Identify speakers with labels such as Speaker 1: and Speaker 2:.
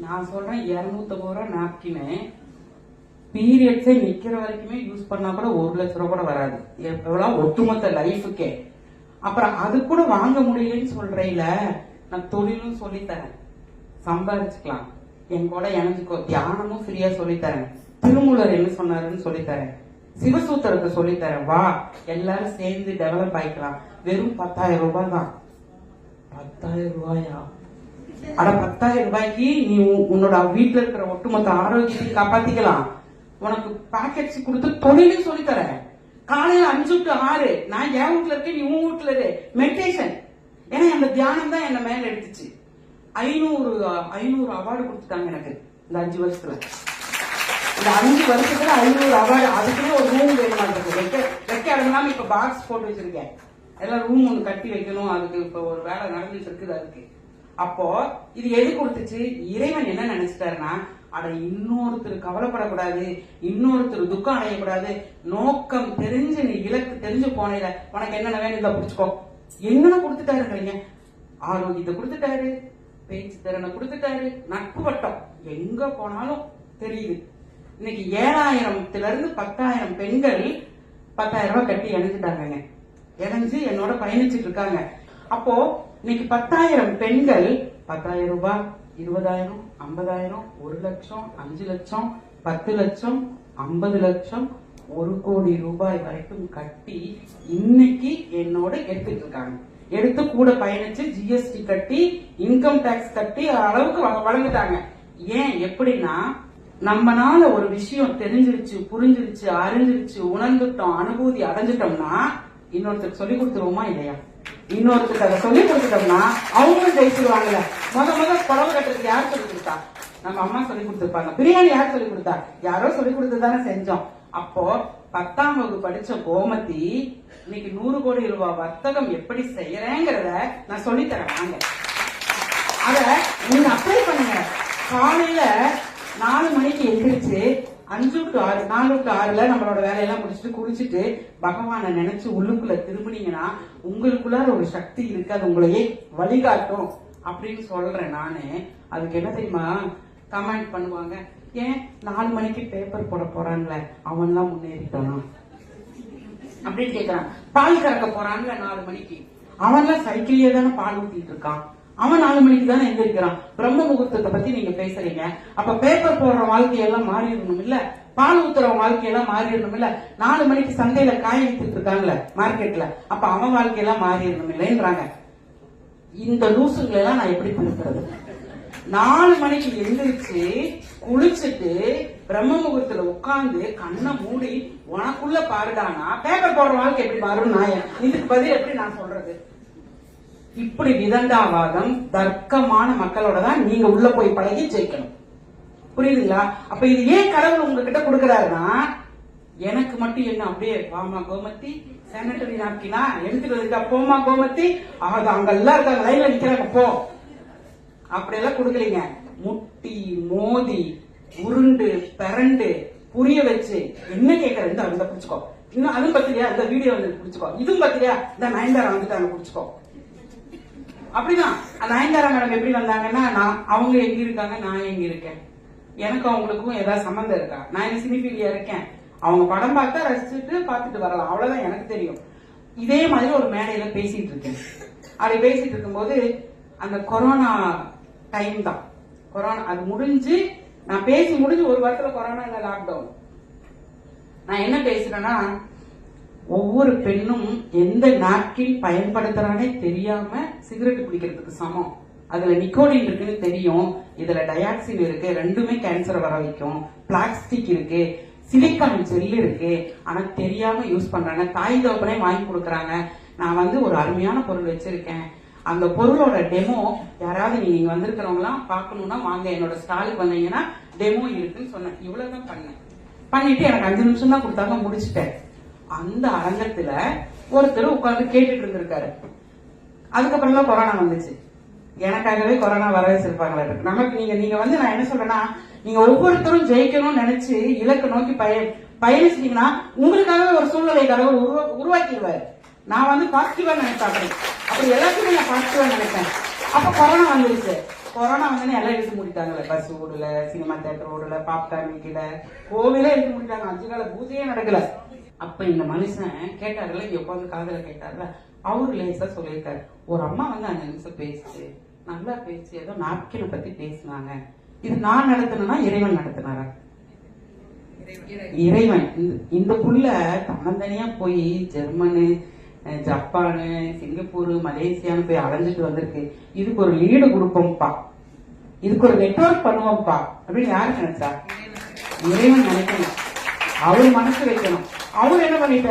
Speaker 1: நான் சொல்றேன் 250 ரூபா நாப்கின் பீரியட்ஸே நிக்கிற வரைக்குமே யூஸ் பண்ணா கூட 1 லட்சம் ரூபா கூட வராது. எவ்வளவு ஒட்டுமொத்த லைஃபுக்கே. அப்புறம் அது கூட வாங்க முடியலன்னு சொல்றேன்ல, நான் தொழிலும் சொல்லித்தரேன், சம்பாதிச்சுக்கலாம், என் கூட இணைஞ்சுக்கோ, தியானமும் ஃப்ரீயா சொல்லித்தரேன், திருமூலர் என்ன சொன்னாருன்னு சொல்லித்தரேன், சிவசூத்திரத்தை சொல்லித்தரேன், வா எல்லாரும் சேர்ந்து டெவலப் ஆயிக்கலாம். வெறும் 10,000 ரூபாய் தான். 10,000 ரூபாயா? அட 10,000 ரூபாய்க்கு நீ உன்னோட வீட்டுல இருக்கிற ஒட்டுமொத்த ஆரோக்கியத்தை காப்பாத்திக்கலாம். உனக்கு பேக்கெட்ஸ் கொடுத்து தொழிலும் சொல்லித்தரேன். காலையில 5 to 6 நான் என் வீட்டுல இருக்கேன், நீ உன் வீட்டுல இரு. மெடிடேஷன். ஏன்னா அந்த தியானம் தான் என்ன மேல எடுத்துச்சு. 500 அவார்டு கொடுத்துட்டாங்க எனக்கு இந்த 5 வருஷத்துல. இந்த 5 வருஷத்துல 500 அவார்டு. அதுக்குன்னு ஒரு ரூம் வேணுமான்றது வைக்க இடம்லாம் இப்ப பாக்ஸ் போட்டு வச்சிருக்கேன். எல்லாம் ரூம் ஒண்ணு கட்டி வைக்கணும். அதுக்கு இப்ப ஒரு வேலை நடந்துட்டு இருக்குது. அதுக்கு அப்போ இது எது கொடுத்துச்சு? இறைவன் என்ன நினைச்சிட்டாருன்னா, அட இன்னொருத்தர் கவலைப்படக்கூடாது, இன்னொருத்தர் துக்கம் அடையக்கூடாது, நோக்கம் தெரிஞ்சு நீ இலக்கு தெரிஞ்சு போனேல, உனக்கு என்னென்ன வேணும் இதை புடிச்சுக்கோ. என்னென்ன கொடுத்துட்டாருங்க? ஆரோக்கியத்தை கொடுத்துட்டாரு, பேச்சு திறனை கொடுத்துட்டாரு, நட்பு வட்டம் எங்க போனாலும் தெரியுது. இன்னைக்கு 7,000ல இருந்து 10,000 பெண்கள் 10,000 ரூபாய் கட்டி இணைஞ்சிட்டாங்க. இணைஞ்சு என்னோட பயணிச்சுட்டு இருக்காங்க. அப்போ இன்னைக்கு 10,000 பெண்கள் 10,000 ரூபாய், 20,000, 50,000, 1 லட்சம், 5 லட்சம், 10 லட்சம், 50 லட்சம், 1 கோடி ரூபாய் வரைக்கும் கட்டி இன்னைக்கு என்னோட எடுத்துட்டு இருக்காங்க. எடுத்து கூட பயணிச்சு ஜிஎஸ்டி கட்டி இன்கம் டாக்ஸ் கட்டி அளவுக்கு வழங்கிட்டாங்க. ஏன் எப்படின்னா, நம்மனால ஒரு விஷயம் தெரிஞ்சிருச்சு, புரிஞ்சிருச்சு, அறிஞ்சிருச்சு, உணர்ந்துட்டோம், அனுபூதி அடைஞ்சிட்டோம்னா இன்னொருத்தருக்கு சொல்லி கொடுத்துருவோமா இல்லையா? இன்னொருத்தருக்கு அதை சொல்லி கொடுத்துட்டோம்னா அவங்களும் ஜெயிச்சிருவாங்கல்ல. முத புடவை கட்டுறதுக்கு யார் சொல்லி கொடுத்தா? நம்ம அம்மா சொல்லி கொடுத்துருப்பாங்க. பிரியாணி யார் சொல்லி கொடுத்தா? யாரோ சொல்லி கொடுத்துதானே செஞ்சோம். அப்போ 10ஆம் வகுப்பு படிச்ச கோமதி இன்னைக்கு 100 கோடி ரூபாய் வர்த்தகம் எப்படி செய்யறேங்கிறத நான் சொல்லித்தரேன். வாங்க, அத நீங்க அப்ளை பண்ணுங்க. காலையில 4 மணிக்கு எந்திரிச்சு 5 to 6, 4 to 6ல நம்மளோட வேலையெல்லாம் முடிச்சுட்டு குளிச்சுட்டு பகவானை நினைச்சு உள்ளுக்குள்ள திரும்பினீங்கன்னா உங்களுக்குள்ளார ஒரு சக்தி இருக்கு, அது உங்களையே வழிகாட்டும் அப்படின்னு சொல்றேன் நானு. அதுக்கு என்ன தெரியுமா கமெண்ட் பண்ணுவாங்க? ஏன் 4 மணிக்கு பேப்பர் போட போறான்ல அவன்லாம் முன்னேறிட்டானா அப்படின்னு கேக்குறான். பால் கறக்க போறான்ல 4 மணிக்கு, அவன்லாம் சைக்கிள்லயே தானே பால் ஊத்திட்டு இருக்கான், அவன் 4 மணிக்கு தானே எந்திரிக்கிறான். பிரம்ம முகூர்த்தத்தை பத்தி நீங்க பேசுறீங்க. அப்ப பேப்பர் போடுற வாழ்க்கையெல்லாம் மாறிடணும் இல்ல, பால் ஊத்துற வாழ்க்கையெல்லாம் மாறிடணும் இல்ல, 4 மணிக்கு சந்தையில காய் வித்துட்டு இருக்காங்கல்ல மார்க்கெட்ல, அப்ப அவன் வாழ்க்கையெல்லாம் மாறிடணும் இல்லைன்றாங்க. இந்த லூசுங்களை எல்லாம் நான் எப்படி திருப்புறது? 4 மணிக்கு எந்திரிச்சு குளிச்சுட்டு பிரம்ம முகூர்த்தத்துல உட்கார்ந்து கண்ணை மூடி உனக்குள்ள பாருடானா பேப்பர் போடுற வாழ்க்கை எப்படி மாறும்? நான் இதுக்கு பதில் எப்படி நான் சொல்றது? இப்படி விதண்டாவாதம் தர்க்கமான மக்களோட தான் நீங்க உள்ள போய் பழகி ஜெயிக்கணும். புரியுதுங்களா? அப்ப இது ஏன் கடவுள் உங்ககிட்ட கொடுக்கறாருன்னா, எனக்கு மட்டும் என்ன அப்படியே வாமா கோமதி சானிட்டரி நாப்கினா எடுத்துட்டு இருக்கா, போமா கோமதி அங்க எல்லாம் இருக்காங்க லைன்ல நிக்கிறாங்க போ, அப்படியெல்லாம் கொடுக்கலீங்க. முட்டி மோதி உருண்டு பிறண்டு புரிய வச்சு என்ன கேட்கற, இந்த அந்த புடிச்சுக்கோ, இன்னும் அதுவும் பத்திரியா இந்த வீடியோ வந்து புடிச்சுக்கோ, இதுவும் பத்திரியா இந்த 9 வந்துட்டாங்க புடிச்சுக்கோ. அப்படிதான் நயன்தாரா மேடம் எப்படி வந்தாங்கன்னா, அவங்க எங்க இருக்காங்க, நான் எங்க இருக்கேன், எனக்கு அவங்களுக்கும் ஏதாவது சம்பந்தம் இருக்கா? நான் என்ன சினிஃபீலியா இருக்கேன்? அவங்க படம் பார்த்தா ரசிச்சுட்டு பார்த்துட்டு வரலாம், அவ்வளவுதான் எனக்கு தெரியும். இதே மாதிரி ஒரு மேடையில பேசிட்டு இருக்கேன். அப்படி பேசிட்டு இருக்கும்போது அந்த கொரோனா டைம் தான், கொரோனா அது முடிஞ்சு நான் பேசி முடிஞ்சு 1 வாரத்துல கொரோனா இல்ல லாக்டவுன். நான் என்ன பேசுறேன்னா, ஒவ்வொரு பெண்ணும் எந்த நாப்கின் பயன்படுத்துறானே தெரியாம சிகரெட் குடிக்கிறதுக்கு சமம். அதுல நிக்கோடின் இருக்குன்னு தெரியும், இதுல டயாக்சின் இருக்கு, ரெண்டுமே கேன்சரை வர வைக்கும், பிளாஸ்டிக் இருக்கு, சிலிக்கான் ஜெல் இருக்கு, ஆனா தெரியாம யூஸ் பண்றாங்க. தாய் தகப்பனே வாங்கி கொடுக்கறாங்க. நான் ஒரு அருமையான பொருள் வச்சிருக்கேன், அந்த பொருளோட டெமோ யாராவது நீங்க வந்திருக்கிறவங்களாம் பாக்கணும்னா வாங்க, என்னோட ஸ்டாலுக்கு வந்தீங்கன்னா டெமோ இருக்குன்னு சொன்னேன். இவ்வளவுதான் பண்ணிட்டு எனக்கு 5 நிமிஷம் தான் கொடுத்தாங்க, முடிச்சுட்டேன். அந்த அரங்கத்துல ஒருத்தர் உட்கார்ந்து கேட்டுட்டு இருந்திருக்காரு. அதுக்கப்புறம் தான் கொரோனா வந்துச்சு. எனக்காகவே கொரோனா வர வச்சிருப்பாங்களா இருக்கு நமக்கு. நீங்க நான் என்ன சொல்றேன்னா, நீங்க ஒவ்வொருத்தரும் ஜெயிக்கணும்னு நினைச்சு இலக்கு நோக்கி பயணிச்சீங்கன்னா உங்களுக்காகவே ஒரு சூழ்நிலை கடவுள் உருவாக்கிடுவாரு. நான் பாசிட்டிவா நினைப்பேன். அப்படி எல்லாத்தையுமே நான் பாசிட்டிவா நினைப்பேன். அப்ப கொரோனா வந்துருச்சு. கொரோனா வந்து எல்லாம் எடுத்து முடிட்டாங்கல்ல, பஸ் ஓடல, சினிமா தியேட்டர் ஓடல, பாப்கார்ன் வைக்கல, கோவிலே எடுத்து முடிட்டாங்க, 5 கால பூஜையே நடக்கல. அப்ப இந்த மனுஷன் கேட்டாருல, இங்க உட்காந்து காதல கேட்டாருல, அவரு லேசா சொல்லியிருக்காரு, ஒரு அம்மா வந்து 5 நிமிஷம் பேசுச்சு, நல்லா பேச்சு, ஏதோ நாப்கினை பத்தி பேசினாங்க. இது நான் நடத்தினா இறைவன் நடத்தினாரா? இறைவன். இந்த புள்ள தன்னந்தனியா போய் ஜெர்மனு, ஜப்பானு, சிங்கப்பூர், மலேசியான்னு போய் அலைஞ்சிட்டு வந்திருக்கு. இதுக்கு ஒரு லீடு கொடுப்போம்ப்பா, இதுக்கு ஒரு நெட்வொர்க் பண்ணுவோம்ப்பா அப்படின்னு யாரு நினைச்சா? இறைவன் நினைக்கணும், அவரு மனசு வைக்கணும். அவரு என்ன பண்ணிட்டாரு?